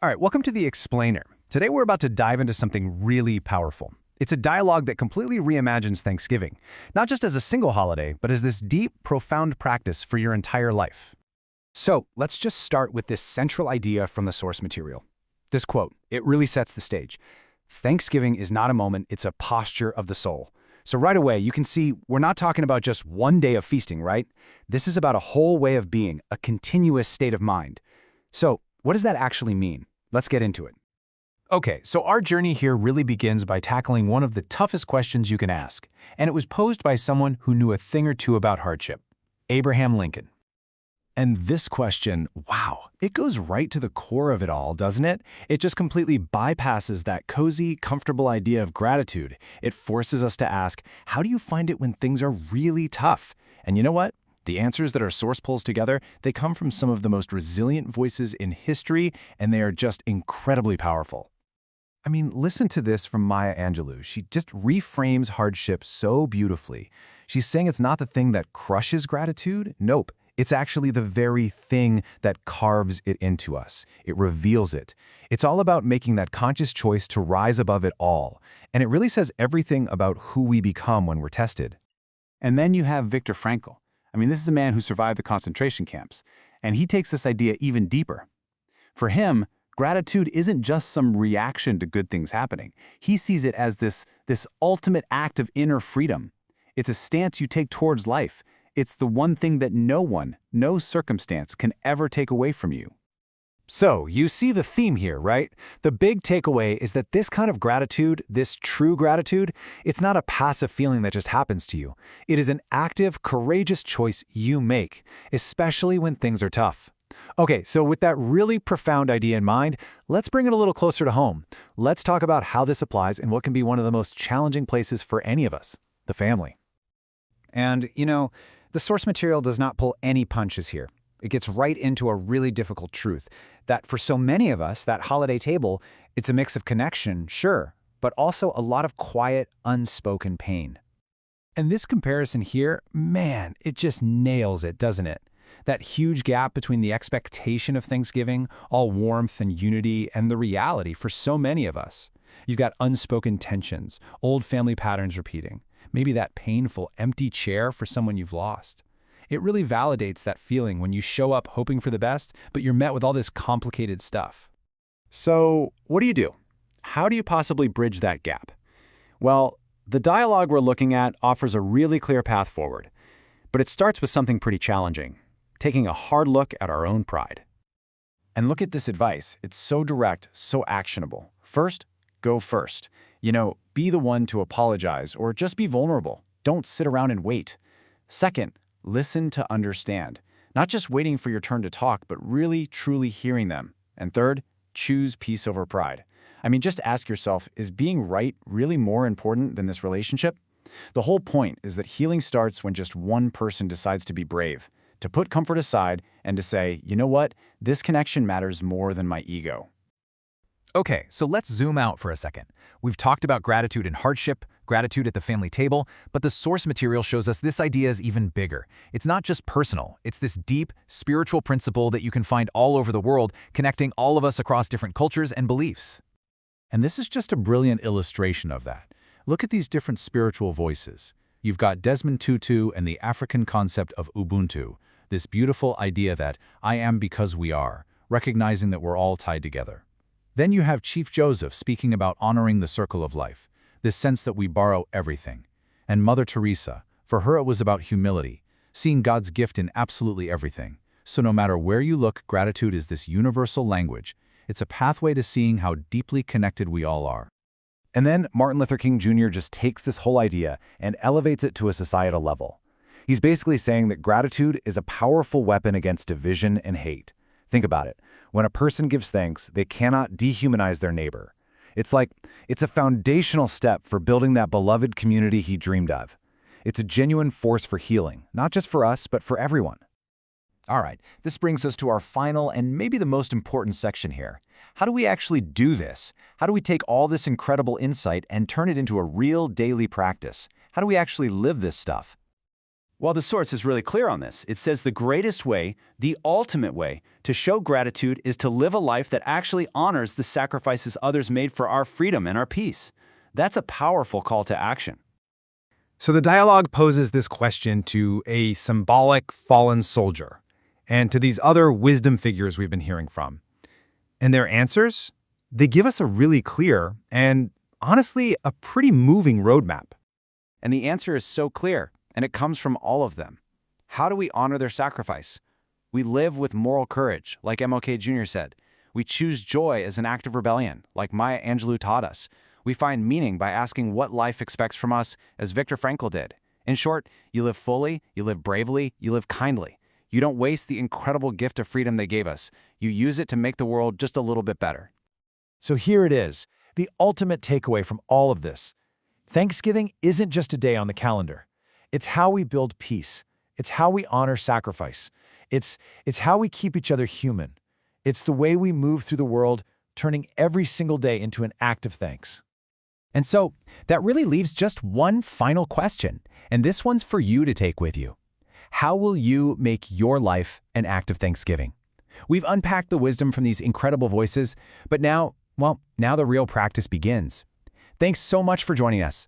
All right, welcome to The Explainer. Today we're about to dive into something really powerful. It's a dialogue that completely reimagines Thanksgiving, not just as a single holiday, but as this deep, profound practice for your entire life. So let's just start with this central idea from the source material. This quote, it really sets the stage. Thanksgiving is not a moment, it's a posture of the soul. So right away, you can see we're not talking about just one day of feasting, right? This is about a whole way of being, a continuous state of mind. So what does that actually mean? Let's get into it. Okay, so our journey here really begins by tackling one of the toughest questions you can ask, and it was posed by someone who knew a thing or two about hardship, Abraham Lincoln. And this question, wow, it goes right to the core of it all, doesn't it? It just completely bypasses that cozy, comfortable idea of gratitude. It forces us to ask, how do you find it when things are really tough? And you know what? The answers that our source pulls together, they come from some of the most resilient voices in history, and they are just incredibly powerful. I mean, listen to this from Maya Angelou. She just reframes hardship so beautifully. She's saying it's not the thing that crushes gratitude. Nope. It's actually the very thing that carves it into us. It reveals it. It's all about making that conscious choice to rise above it all. And it really says everything about who we become when we're tested. And then you have Viktor Frankl. I mean, this is a man who survived the concentration camps, and he takes this idea even deeper. For him, gratitude isn't just some reaction to good things happening. He sees it as this ultimate act of inner freedom. It's a stance you take towards life. It's the one thing that no one, no circumstance can ever take away from you. So, you see the theme here, right? The big takeaway is that this kind of gratitude, this true gratitude, it's not a passive feeling that just happens to you. It is an active, courageous choice you make, especially when things are tough. Okay, so with that really profound idea in mind, let's bring it a little closer to home. Let's talk about how this applies in what can be one of the most challenging places for any of us, the family. And, the source material does not pull any punches here. It gets right into a really difficult truth, that for so many of us, that holiday table, it's a mix of connection, sure, but also a lot of quiet, unspoken pain. And this comparison here, man, it just nails it, doesn't it? That huge gap between the expectation of Thanksgiving, all warmth and unity, and the reality for so many of us. You've got unspoken tensions, old family patterns repeating, maybe that painful, empty chair for someone you've lost. It really validates that feeling when you show up hoping for the best, but you're met with all this complicated stuff. So, what do you do? How do you possibly bridge that gap? Well, the dialogue we're looking at offers a really clear path forward, but it starts with something pretty challenging, taking a hard look at our own pride. And look at this advice. It's so direct, so actionable. First, go first. Be the one to apologize or just be vulnerable. Don't sit around and wait. Second, listen to understand. Not just waiting for your turn to talk, but really, truly hearing them. And third, choose peace over pride. I mean, just ask yourself, is being right really more important than this relationship? The whole point is that healing starts when just one person decides to be brave, to put comfort aside and to say, you know what, this connection matters more than my ego. Okay, so let's zoom out for a second. We've talked about gratitude in hardship, gratitude at the family table, but the source material shows us this idea is even bigger. It's not just personal, it's this deep, spiritual principle that you can find all over the world, connecting all of us across different cultures and beliefs. And this is just a brilliant illustration of that. Look at these different spiritual voices. You've got Desmond Tutu and the African concept of Ubuntu, this beautiful idea that I am because we are, recognizing that we're all tied together. Then you have Chief Joseph speaking about honoring the circle of life, this sense that we borrow everything. And Mother Teresa, for her it was about humility, seeing God's gift in absolutely everything. So no matter where you look, gratitude is this universal language. It's a pathway to seeing how deeply connected we all are. And then Martin Luther King Jr. just takes this whole idea and elevates it to a societal level. He's basically saying that gratitude is a powerful weapon against division and hate. Think about it. When a person gives thanks, they cannot dehumanize their neighbor. It's a foundational step for building that beloved community he dreamed of. It's a genuine force for healing, not just for us, but for everyone. All right, this brings us to our final and maybe the most important section here. How do we actually do this? How do we take all this incredible insight and turn it into a real daily practice? How do we actually live this stuff? Well, the source is really clear on this. It says the greatest way, the ultimate way, to show gratitude is to live a life that actually honors the sacrifices others made for our freedom and our peace. That's a powerful call to action. So the dialogue poses this question to a symbolic fallen soldier and to these other wisdom figures we've been hearing from. And their answers? They give us a really clear and, honestly, a pretty moving roadmap. And the answer is so clear, and it comes from all of them. How do we honor their sacrifice? We live with moral courage, like MLK Jr. said. We choose joy as an act of rebellion, like Maya Angelou taught us. We find meaning by asking what life expects from us, as Viktor Frankl did. In short, you live fully, you live bravely, you live kindly. You don't waste the incredible gift of freedom they gave us. You use it to make the world just a little bit better. So here it is, the ultimate takeaway from all of this. Thanksgiving isn't just a day on the calendar. It's how we build peace. It's how we honor sacrifice. It's how we keep each other human. It's the way we move through the world, turning every single day into an act of thanks. And so, that really leaves just one final question, and this one's for you to take with you. How will you make your life an act of thanksgiving? We've unpacked the wisdom from these incredible voices, but now the real practice begins. Thanks so much for joining us.